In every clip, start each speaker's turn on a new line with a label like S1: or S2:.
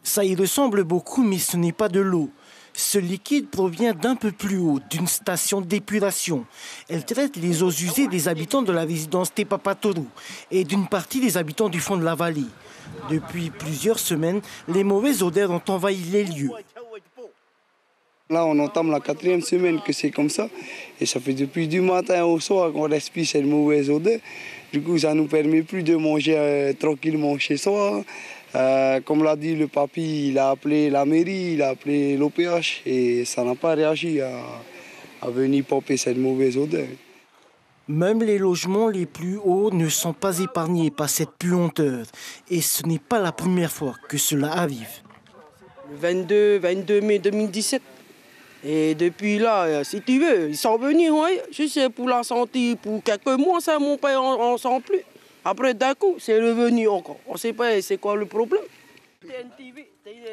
S1: Ça y ressemble beaucoup, mais ce n'est pas de l'eau. Ce liquide provient d'un peu plus haut, d'une station d'épuration. Elle traite les eaux usées des habitants de la résidence Tepapatoru et d'une partie des habitants du fond de la vallée. Depuis plusieurs semaines, les mauvaises odeurs ont envahi les lieux.
S2: Là, on entame la 4e semaine que c'est comme ça. Et ça fait depuis du matin au soir qu'on respire cette mauvaise odeur. Du coup, ça ne nous permet plus de manger tranquillement chez soi. Comme l'a dit le papy, il a appelé la mairie, il a appelé l'OPH et ça n'a pas réagi à venir pomper cette mauvaise odeur.
S1: Même les logements les plus hauts ne sont pas épargnés par cette puanteur. Et ce n'est pas la première fois que cela arrive.
S3: Le 22 mai 2017. Et depuis là, si tu veux, ils sont venus, ouais, je sais, pour la santé, pour quelques mois, ça, mon père, on ne sent plus. Après, d'un coup, c'est revenu encore. On ne sait pas c'est quoi le problème.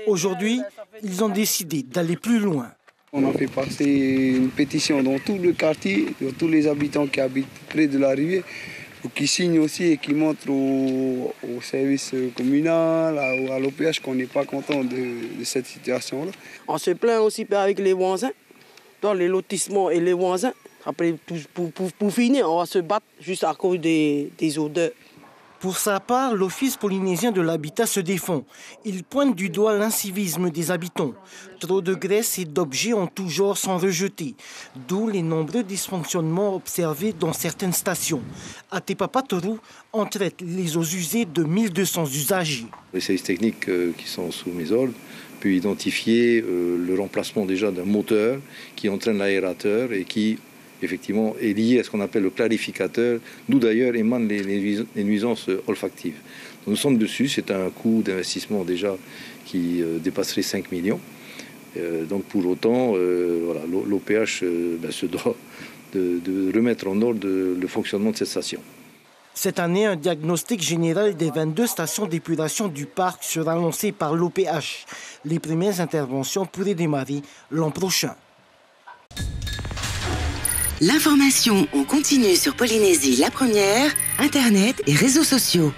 S1: Aujourd'hui, ils ont décidé d'aller plus loin.
S2: On a fait passer une pétition dans tout le quartier, dans tous les habitants qui habitent près de la rivière, pour qu'ils signent aussi et qu'ils montrent au service communal, à l'OPH qu'on n'est pas content de cette situation-là.
S3: On se plaint aussi avec les voisins, dans les lotissements et les voisins. Après, pour finir, on va se battre juste à cause des odeurs.
S1: Pour sa part, l'Office polynésien de l'habitat se défend. Il pointe du doigt l'incivisme des habitants. Trop de graisse et d'objets en tout genre sont rejetés, d'où les nombreux dysfonctionnements observés dans certaines stations. À Tepapatoru, on traite les eaux usées de 1200 usagers.
S4: Les services techniques qui sont sous mes ordres peuvent identifier le remplacement déjà d'un moteur qui entraîne l'aérateur et qui effectivement est lié à ce qu'on appelle le clarificateur, d'où d'ailleurs émanent les nuisances olfactives. Donc nous sommes dessus, c'est un coût d'investissement déjà qui dépasserait 5 millions. Donc pour autant, voilà, l'OPH se doit de remettre en ordre le fonctionnement de cette station.
S1: Cette année, un diagnostic général des 22 stations d'épuration du parc sera lancé par l'OPH. Les premières interventions pourraient démarrer l'an prochain.
S5: L'information en continu sur Polynésie la première, Internet et réseaux sociaux.